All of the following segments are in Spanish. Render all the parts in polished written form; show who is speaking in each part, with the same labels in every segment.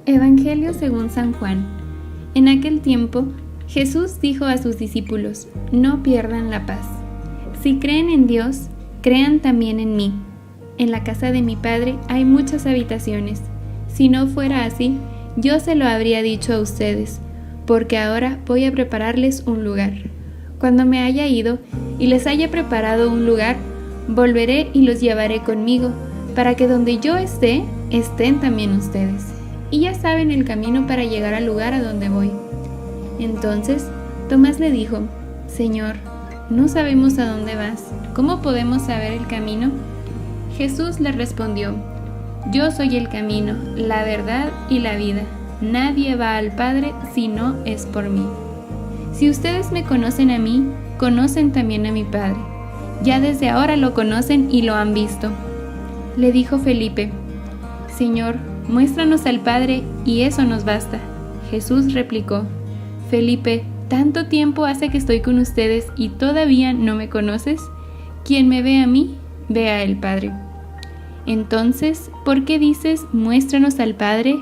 Speaker 1: Evangelio según San Juan. En aquel tiempo, Jesús dijo a sus discípulos: No pierdan la paz. Si creen en Dios, crean también en mí. En la casa de mi Padre hay muchas habitaciones. Si no fuera así, yo se lo habría dicho a ustedes, porque ahora voy a prepararles un lugar. Cuando me haya ido y les haya preparado un lugar, volveré y los llevaré conmigo, para que donde yo esté, estén también ustedes. Y ya saben el camino para llegar al lugar a donde voy. Entonces Tomás le dijo: Señor, no sabemos a dónde vas. ¿Cómo podemos saber el camino? Jesús le respondió: Yo soy el camino, la verdad y la vida. Nadie va al Padre si no es por mí. Si ustedes me conocen a mí, conocen también a mi Padre. Ya desde ahora lo conocen y lo han visto. Le dijo Felipe: Señor, muéstranos al Padre y eso nos basta. Jesús replicó: Felipe, ¿tanto tiempo hace que estoy con ustedes y todavía no me conoces? Quien me ve a mí, ve al Padre. Entonces, ¿por qué dices, muéstranos al Padre?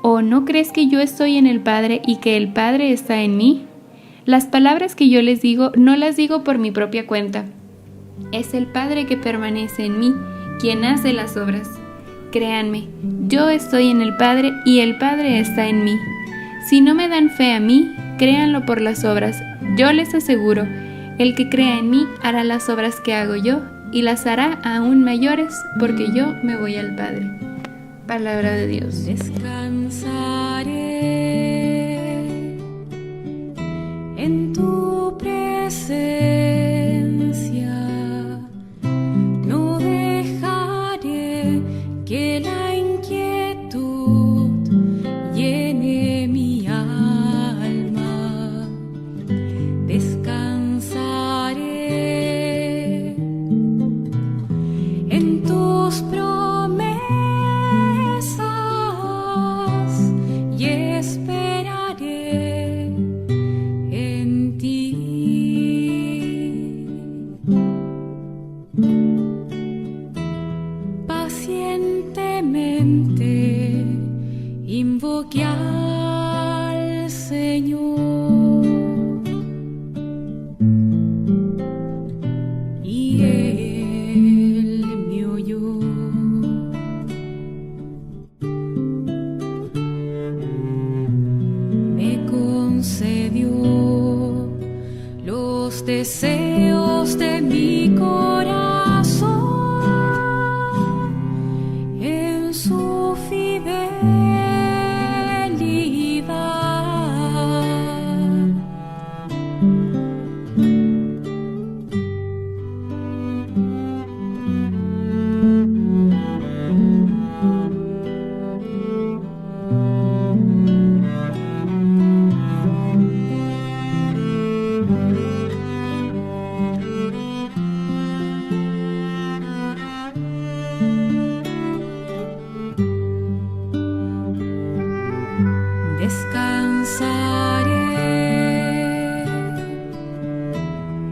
Speaker 1: ¿O no crees que yo estoy en el Padre y que el Padre está en mí? Las palabras que yo les digo, no las digo por mi propia cuenta. Es el Padre que permanece en mí, quien hace las obras. Créanme, yo estoy en el Padre y el Padre está en mí. Si no me dan fe a mí, créanlo por las obras. Yo les aseguro, el que crea en mí hará las obras que hago yo y las hará aún mayores, porque yo me voy al Padre. Palabra de Dios.
Speaker 2: Descansaré en tu presencia, no dejaré que la inquietud llene mi alma. Descansaré en tus promesas y esperaré en ti. Pacientemente invoqué al Señor y Él me oyó. Me concedió los deseos de mi corazón en su fidelidad. Descansaré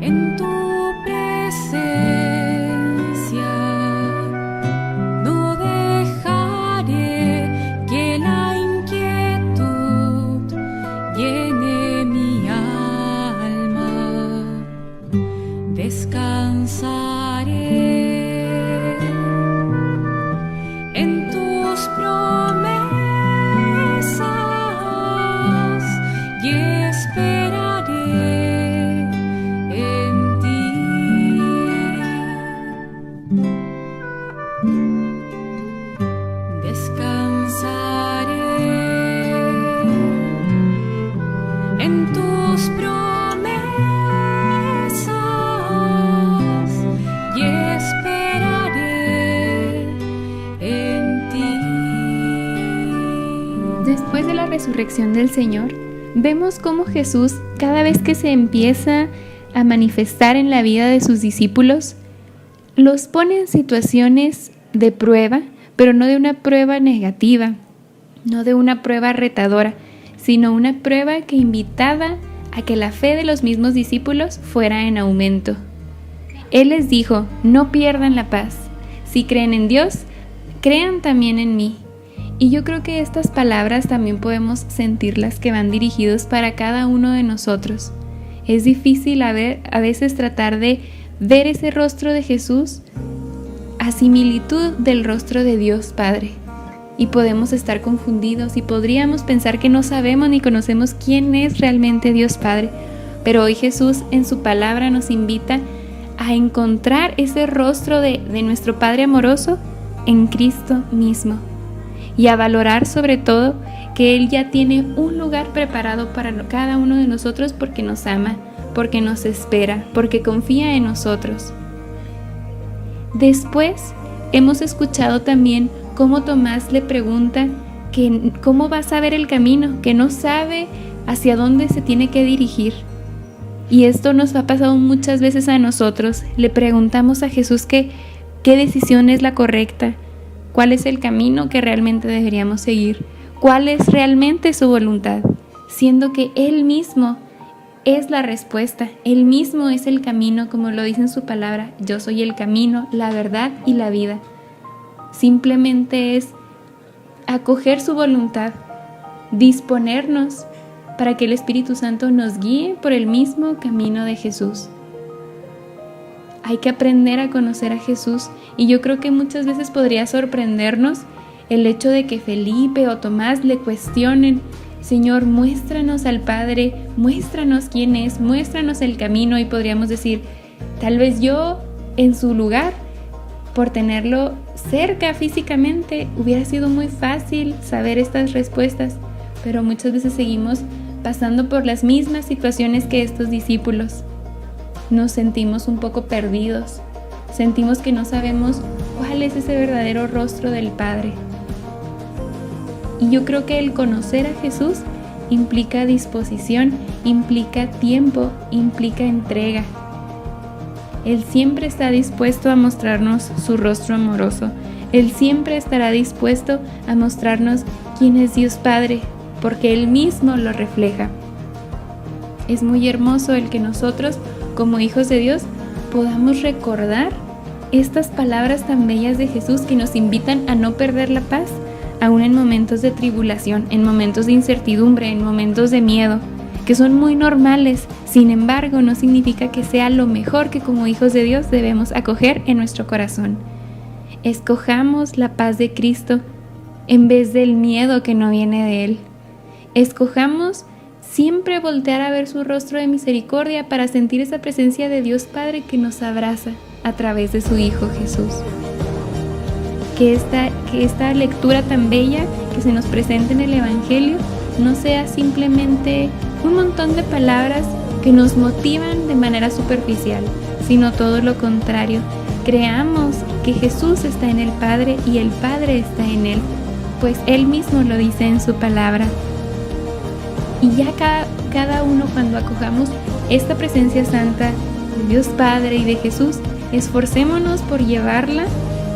Speaker 2: en tu presencia, no dejaré que la inquietud llene mi alma. Descansaré en tus promesas y esperaré en ti. Descansaré en tus promesas y esperaré en ti.
Speaker 1: Después de la resurrección del Señor, vemos cómo Jesús, cada vez que se empieza a manifestar en la vida de sus discípulos, los pone en situaciones de prueba, pero no de una prueba negativa, no de una prueba retadora, sino una prueba que invitaba a que la fe de los mismos discípulos fuera en aumento. Él les dijo: no pierdan la paz. Si creen en Dios, crean también en mí. Y yo creo que estas palabras también podemos sentirlas que van dirigidos para cada uno de nosotros. Es difícil a veces tratar de ver ese rostro de Jesús a similitud del rostro de Dios Padre. Y podemos estar confundidos y podríamos pensar que no sabemos ni conocemos quién es realmente Dios Padre. Pero hoy Jesús en su palabra nos invita a encontrar ese rostro de nuestro Padre amoroso en Cristo mismo. Y a valorar sobre todo que Él ya tiene un lugar preparado para cada uno de nosotros porque nos ama, porque nos espera, porque confía en nosotros. Después hemos escuchado también cómo Tomás le pregunta que cómo va a saber el camino, que no sabe hacia dónde se tiene que dirigir. Y esto nos ha pasado muchas veces a nosotros. Le preguntamos a Jesús qué decisión es la correcta, cuál es el camino que realmente deberíamos seguir, cuál es realmente su voluntad, siendo que Él mismo es la respuesta, Él mismo es el camino, como lo dice en su palabra: yo soy el camino, la verdad y la vida. Simplemente es acoger su voluntad, disponernos para que el Espíritu Santo nos guíe por el mismo camino de Jesús. Hay que aprender a conocer a Jesús, y yo creo que muchas veces podría sorprendernos el hecho de que Felipe o Tomás le cuestionen: Señor, muéstranos al Padre, muéstranos quién es, muéstranos el camino. Y podríamos decir, tal vez yo en su lugar, por tenerlo cerca físicamente, hubiera sido muy fácil saber estas respuestas, pero muchas veces seguimos pasando por las mismas situaciones que estos discípulos. Nos sentimos un poco perdidos, sentimos que no sabemos cuál es ese verdadero rostro del Padre. Y yo creo que el conocer a Jesús implica disposición, implica tiempo, implica entrega. Él siempre está dispuesto a mostrarnos su rostro amoroso. Él siempre estará dispuesto a mostrarnos quién es Dios Padre, porque Él mismo lo refleja. Es muy hermoso el que nosotros, como hijos de Dios, podamos recordar estas palabras tan bellas de Jesús que nos invitan a no perder la paz, aún en momentos de tribulación, en momentos de incertidumbre, en momentos de miedo, que son muy normales. Sin embargo, no significa que sea lo mejor que como hijos de Dios debemos acoger en nuestro corazón. Escojamos la paz de Cristo en vez del miedo que no viene de Él. Escojamos siempre voltear a ver su rostro de misericordia para sentir esa presencia de Dios Padre que nos abraza a través de su Hijo Jesús. Que esta lectura tan bella que se nos presenta en el Evangelio no sea simplemente un montón de palabras que nos motivan de manera superficial, sino todo lo contrario. Creamos que Jesús está en el Padre y el Padre está en Él, pues Él mismo lo dice en su palabra. Y ya cada uno, cuando acojamos esta presencia santa de Dios Padre y de Jesús, esforcémonos por llevarla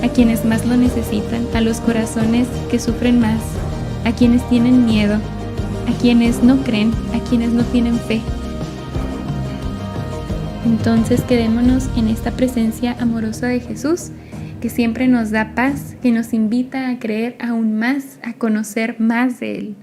Speaker 1: a quienes más lo necesitan, a los corazones que sufren más, a quienes tienen miedo, a quienes no creen, a quienes no tienen fe. Entonces quedémonos en esta presencia amorosa de Jesús, que siempre nos da paz, que nos invita a creer aún más, a conocer más de Él.